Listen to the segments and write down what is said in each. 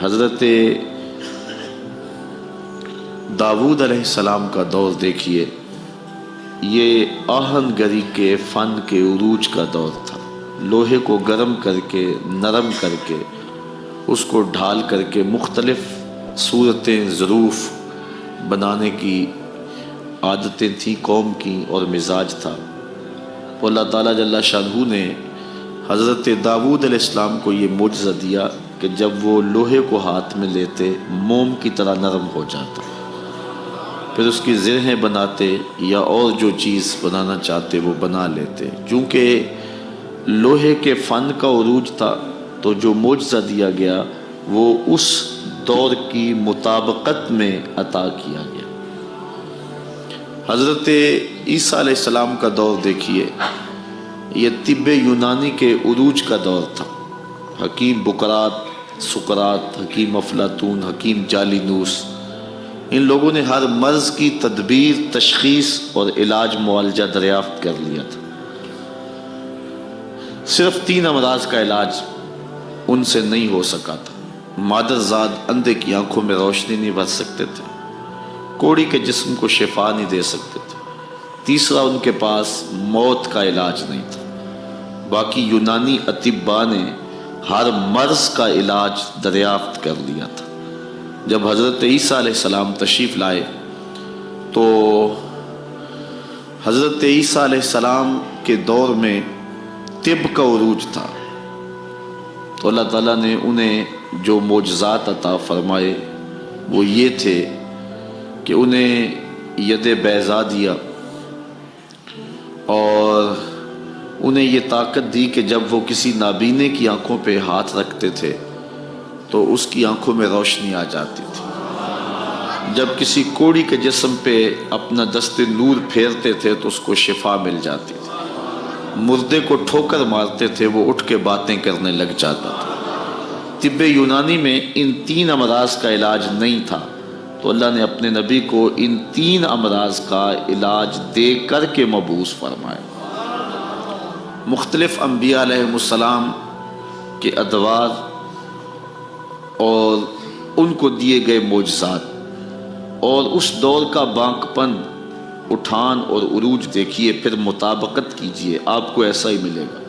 حضرت داؤد علیہ السلام کا دور دیکھیے، یہ آہن گری کے فن کے عروج کا دور تھا۔ لوہے کو گرم کر کے، نرم کر کے، اس کو ڈھال کر کے مختلف صورتیں، ظروف بنانے کی عادتیں تھیں قوم کی اور مزاج تھا۔ تو اللہ تعالیٰ جل شانہ نے حضرت داؤد علیہ السلام کو یہ معجزہ دیا کہ جب وہ لوہے کو ہاتھ میں لیتے موم کی طرح نرم ہو جاتا، پھر اس کی زرہیں بناتے یا اور جو چیز بنانا چاہتے وہ بنا لیتے۔ چونکہ لوہے کے فن کا عروج تھا تو جو معجزہ دیا گیا وہ اس دور کی مطابقت میں عطا کیا گیا۔ حضرت عیسیٰ علیہ السلام کا دور دیکھیے، یہ طب یونانی کے عروج کا دور تھا۔ حکیم بقراط، سقراط، حکیم افلاطون، حکیم جالینوس، ان لوگوں نے ہر مرض کی تدبیر، تشخیص اور علاج معالجہ دریافت کر لیا تھا۔ صرف 3 امراض کا علاج ان سے نہیں ہو سکا تھا۔ مادرزاد اندھے کی آنکھوں میں روشنی نہیں بھر سکتے تھے، کوڑی کے جسم کو شفا نہیں دے سکتے تھے، تیسرا ان کے پاس موت کا علاج نہیں تھا۔ باقی یونانی اطباء نے ہر مرض کا علاج دریافت کر لیا تھا۔ جب حضرت عیسیٰ علیہ السلام تشریف لائے تو حضرت عیسیٰ علیہ السلام کے دور میں طب کا عروج تھا، تو اللہ تعالیٰ نے انہیں جو معجزات عطا فرمائے وہ یہ تھے کہ انہیں ید بیضا دیا اور انہیں یہ طاقت دی کہ جب وہ کسی نابینے کی آنکھوں پہ ہاتھ رکھتے تھے تو اس کی آنکھوں میں روشنی آ جاتی تھی۔ جب کسی کوڑی کے جسم پہ اپنا دست نور پھیرتے تھے تو اس کو شفا مل جاتی تھی۔ مردے کو ٹھوکر مارتے تھے، وہ اٹھ کے باتیں کرنے لگ جاتا تھا۔ طب یونانی میں ان 3 امراض کا علاج نہیں تھا، تو اللہ نے اپنے نبی کو ان 3 امراض کا علاج دے کر کے مبعوث فرمایا۔ مختلف انبیاء علیہ السلام کے ادوار اور ان کو دیے گئے معجزات اور اس دور کا بانکپن، اٹھان اور عروج دیکھیے، پھر مطابقت کیجئے، آپ کو ایسا ہی ملے گا۔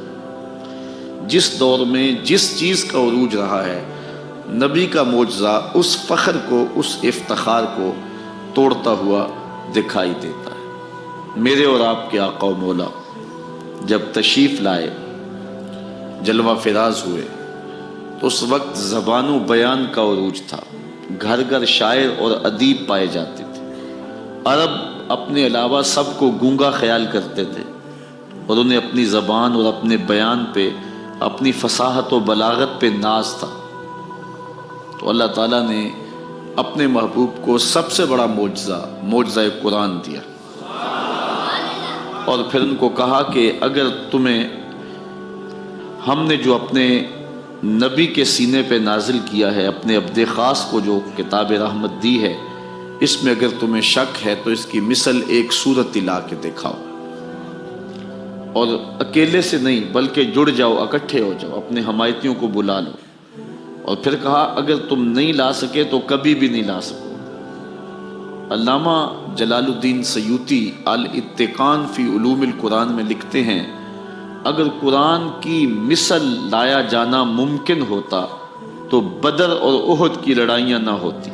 جس دور میں جس چیز کا عروج رہا ہے، نبی کا معجزہ اس فخر کو، اس افتخار کو توڑتا ہوا دکھائی دیتا ہے۔ میرے اور آپ کے آقا و مولا جب تشریف لائے، جلوہ فراز ہوئے، تو اس وقت زبان و بیان کا عروج تھا۔ گھر گھر شاعر اور ادیب پائے جاتے تھے۔ عرب اپنے علاوہ سب کو گونگا خیال کرتے تھے اور انہیں اپنی زبان اور اپنے بیان پہ، اپنی فصاحت و بلاغت پہ ناز تھا۔ تو اللہ تعالیٰ نے اپنے محبوب کو سب سے بڑا معجزہ قرآن دیا اور پھر ان کو کہا کہ اگر تمہیں ہم نے جو اپنے نبی کے سینے پہ نازل کیا ہے، اپنے عبد خاص کو جو کتاب رحمت دی ہے، اس میں اگر تمہیں شک ہے تو اس کی مثل ایک سورت لا کے دکھاؤ، اور اکیلے سے نہیں بلکہ جڑ جاؤ، اکٹھے ہو جاؤ، اپنے حمایتیوں کو بلا لو۔ اور پھر کہا اگر تم نہیں لا سکے تو کبھی بھی نہیں لا سکو۔ علامہ جلال الدین سیوطی الاتقان فی علوم القرآن میں لکھتے ہیں، اگر قرآن کی مثل لایا جانا ممکن ہوتا تو بدر اور احد کی لڑائیاں نہ ہوتی۔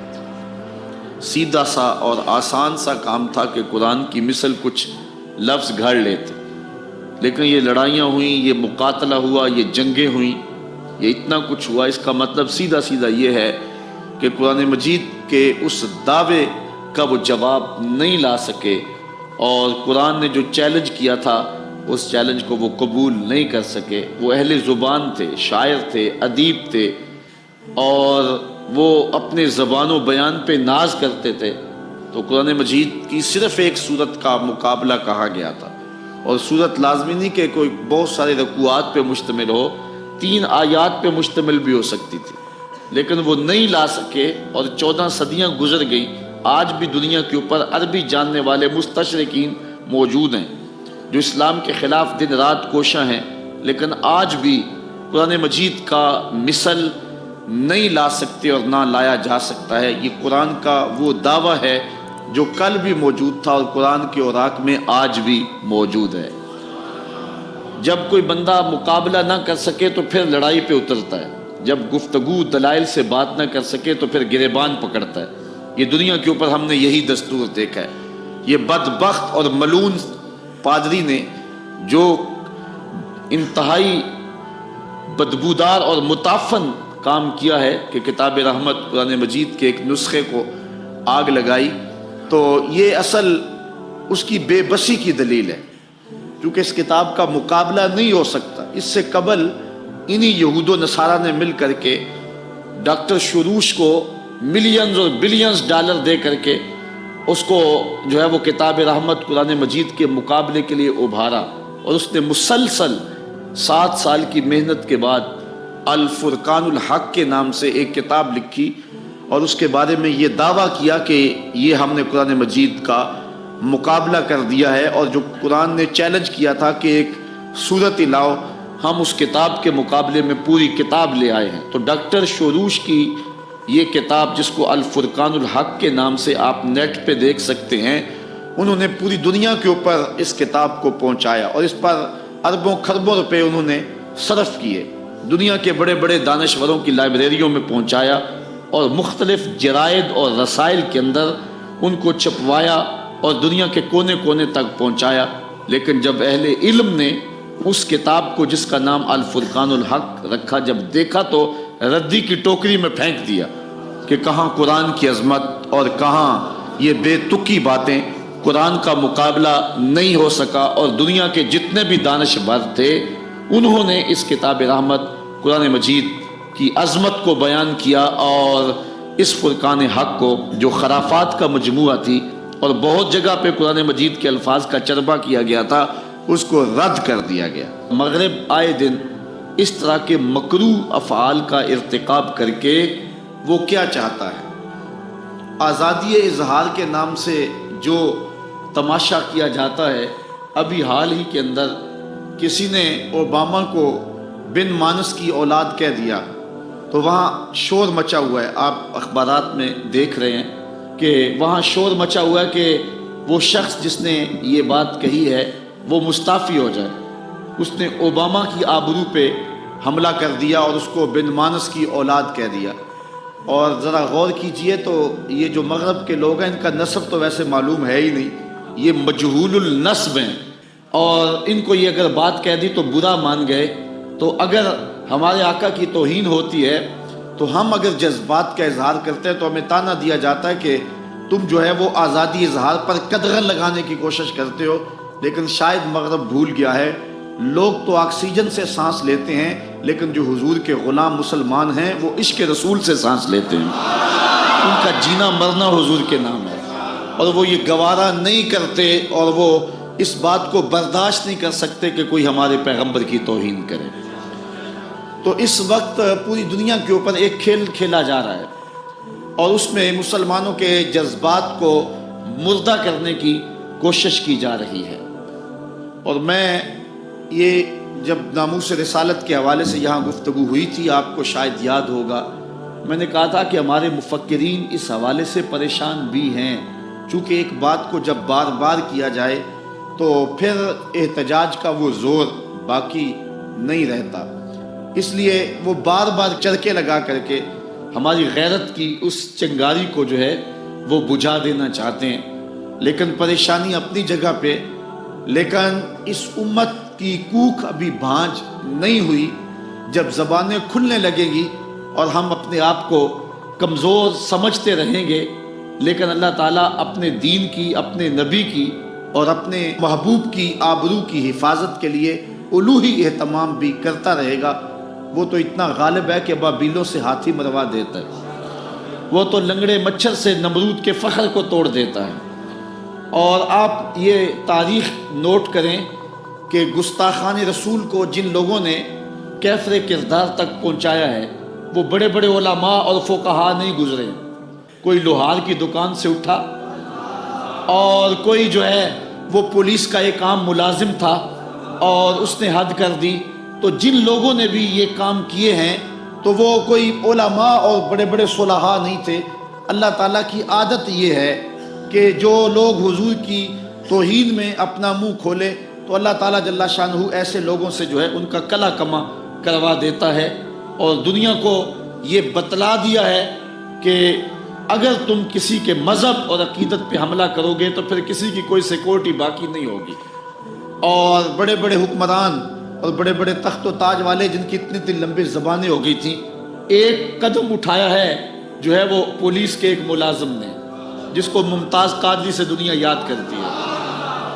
سیدھا سا اور آسان سا کام تھا کہ قرآن کی مثل کچھ لفظ گھڑ لیتے، لیکن یہ لڑائیاں ہوئیں، یہ مقاتلہ ہوا، یہ جنگیں ہوئیں، یہ اتنا کچھ ہوا۔ اس کا مطلب سیدھا سیدھا یہ ہے کہ قرآن مجید کے اس دعوے کا وہ جواب نہیں لا سکے، اور قرآن نے جو چیلنج کیا تھا اس چیلنج کو وہ قبول نہیں کر سکے۔ وہ اہل زبان تھے، شاعر تھے، ادیب تھے، اور وہ اپنے زبان و بیان پہ ناز کرتے تھے۔ تو قرآن مجید کی صرف ایک سورت کا مقابلہ کہا گیا تھا، اور سورت لازمی نہیں کہ کوئی بہت سارے رکوعات پہ مشتمل ہو، 3 آیات پہ مشتمل بھی ہو سکتی تھی، لیکن وہ نہیں لا سکے، اور 14 صدیاں گزر گئیں۔ آج بھی دنیا کے اوپر عربی جاننے والے مستشرقین موجود ہیں جو اسلام کے خلاف دن رات کوشاں ہیں، لیکن آج بھی قرآن مجید کا مثل نہیں لا سکتے اور نہ لایا جا سکتا ہے۔ یہ قرآن کا وہ دعویٰ ہے جو کل بھی موجود تھا اور قرآن کے اوراق میں آج بھی موجود ہے۔ جب کوئی بندہ مقابلہ نہ کر سکے تو پھر لڑائی پہ اترتا ہے، جب گفتگو دلائل سے بات نہ کر سکے تو پھر گریبان پکڑتا ہے۔ یہ دنیا کے اوپر ہم نے یہی دستور دیکھا ہے۔ یہ بدبخت اور ملعون پادری نے جو انتہائی بدبودار اور متعفن کام کیا ہے کہ کتاب رحمت قرآن مجید کے ایک نسخے کو آگ لگائی، تو یہ اصل اس کی بے بسی کی دلیل ہے، کیونکہ اس کتاب کا مقابلہ نہیں ہو سکتا۔ اس سے قبل انہی یہود و نصارہ نے مل کر کے ڈاکٹر شروش کو ملینز اور بلینز ڈالر دے کر کے اس کو جو ہے وہ کتاب رحمت قرآن مجید کے مقابلے کے لیے ابھارا، اور اس نے مسلسل 7 سال کی محنت کے بعد الفرقان الحق کے نام سے ایک کتاب لکھی، اور اس کے بارے میں یہ دعویٰ کیا کہ یہ ہم نے قرآن مجید کا مقابلہ کر دیا ہے، اور جو قرآن نے چیلنج کیا تھا کہ ایک صورت لاؤ، ہم اس کتاب کے مقابلے میں پوری کتاب لے آئے ہیں۔ تو ڈاکٹر شروش کی یہ کتاب، جس کو الفرقان الحق کے نام سے آپ نیٹ پہ دیکھ سکتے ہیں، انہوں نے پوری دنیا کے اوپر اس کتاب کو پہنچایا، اور اس پر اربوں خربوں روپے انہوں نے صرف کیے، دنیا کے بڑے بڑے دانشوروں کی لائبریریوں میں پہنچایا، اور مختلف جرائد اور رسائل کے اندر ان کو چھپوایا اور دنیا کے کونے کونے تک پہنچایا۔ لیکن جب اہل علم نے اس کتاب کو، جس کا نام الفرقان الحق رکھا، جب دیکھا تو ردی کی ٹوکری میں پھینک دیا کہ کہاں قرآن کی عظمت اور کہاں یہ بے تکی باتیں۔ قرآن کا مقابلہ نہیں ہو سکا، اور دنیا کے جتنے بھی دانشور تھے انہوں نے اس کتاب رحمت قرآن مجید کی عظمت کو بیان کیا، اور اس فرقان حق کو، جو خرافات کا مجموعہ تھی اور بہت جگہ پہ قرآن مجید کے الفاظ کا چربہ کیا گیا تھا، اس کو رد کر دیا گیا۔ مغرب آئے دن اس طرح کے مکروہ افعال کا ارتکاب کر کے وہ کیا چاہتا ہے؟ آزادی اظہار کے نام سے جو تماشا کیا جاتا ہے، ابھی حال ہی کے اندر کسی نے اوباما کو بن مانس کی اولاد کہہ دیا، تو وہاں شور مچا ہوا ہے۔ آپ اخبارات میں دیکھ رہے ہیں کہ وہاں شور مچا ہوا ہے کہ وہ شخص جس نے یہ بات کہی ہے وہ مستعفی ہو جائے۔ اس نے اوباما کی آبرو پہ حملہ کر دیا اور اس کو بن مانس کی اولاد کہہ دیا۔ اور ذرا غور کیجئے تو یہ جو مغرب کے لوگ ہیں، ان کا نسب تو ویسے معلوم ہے ہی نہیں، یہ مجہول النسب ہیں، اور ان کو یہ اگر بات کہہ دی تو برا مان گئے۔ تو اگر ہمارے آقا کی توہین ہوتی ہے تو ہم اگر جذبات کا اظہار کرتے ہیں تو ہمیں تانا دیا جاتا ہے کہ تم جو ہے وہ آزادی اظہار پر قدغن لگانے کی کوشش کرتے ہو۔ لیکن شاید مغرب بھول گیا ہے، لوگ تو آکسیجن سے سانس لیتے ہیں، لیکن جو حضور کے غلام مسلمان ہیں وہ عشق رسول سے سانس لیتے ہیں۔ ان کا جینا مرنا حضور کے نام ہے، اور وہ یہ گوارا نہیں کرتے، اور وہ اس بات کو برداشت نہیں کر سکتے کہ کوئی ہمارے پیغمبر کی توہین کرے۔ تو اس وقت پوری دنیا کے اوپر ایک کھیل کھیلا جا رہا ہے، اور اس میں مسلمانوں کے جذبات کو مردہ کرنے کی کوشش کی جا رہی ہے۔ اور میں یہ جب ناموس رسالت کے حوالے سے یہاں گفتگو ہوئی تھی، آپ کو شاید یاد ہوگا، میں نے کہا تھا کہ ہمارے مفکرین اس حوالے سے پریشان بھی ہیں، چونکہ ایک بات کو جب بار بار کیا جائے تو پھر احتجاج کا وہ زور باقی نہیں رہتا، اس لیے وہ بار بار چرکے لگا کر کے ہماری غیرت کی اس چنگاری کو جو ہے وہ بجھا دینا چاہتے ہیں۔ لیکن پریشانی اپنی جگہ پہ، لیکن اس امت کی کوکھ ابھی بھانج نہیں ہوئی۔ جب زبانیں کھلنے لگیں گی اور ہم اپنے آپ کو کمزور سمجھتے رہیں گے، لیکن اللہ تعالیٰ اپنے دین کی، اپنے نبی کی اور اپنے محبوب کی آبرو کی حفاظت کے لیے الوہی اہتمام بھی کرتا رہے گا۔ وہ تو اتنا غالب ہے کہ بابیلوں سے ہاتھی مروا دیتا ہے، وہ تو لنگڑے مچھر سے نمرود کے فخر کو توڑ دیتا ہے۔ اور آپ یہ تاریخ نوٹ کریں کہ گستاخان رسول کو جن لوگوں نے کیفر کردار تک پہنچایا ہے، وہ بڑے بڑے علماء اور فقہا نہیں گزرے۔ کوئی لوہار کی دکان سے اٹھا، اور کوئی جو ہے وہ پولیس کا ایک عام ملازم تھا اور اس نے حد کر دی۔ تو جن لوگوں نے بھی یہ کام کیے ہیں تو تو وہ کوئی علماء اور بڑے بڑے صلحاء نہیں تھے۔ اللہ تعالیٰ کی عادت یہ ہے کہ جو لوگ حضور کی توہین میں اپنا منہ کھولے تو اللہ تعالیٰ جل شانہ ایسے لوگوں سے جو ہے ان کا کلا کما کروا دیتا ہے، اور دنیا کو یہ بتلا دیا ہے کہ اگر تم کسی کے مذہب اور عقیدت پہ حملہ کرو گے تو پھر کسی کی کوئی سیکورٹی باقی نہیں ہوگی۔ اور بڑے بڑے حکمران اور بڑے بڑے تخت و تاج والے جن کی اتنی اتنی لمبی زبانیں ہو گئی تھیں، ایک قدم اٹھایا ہے جو ہے وہ پولیس کے ایک ملازم نے، جس کو ممتاز قادری سے دنیا یاد کرتی ہے۔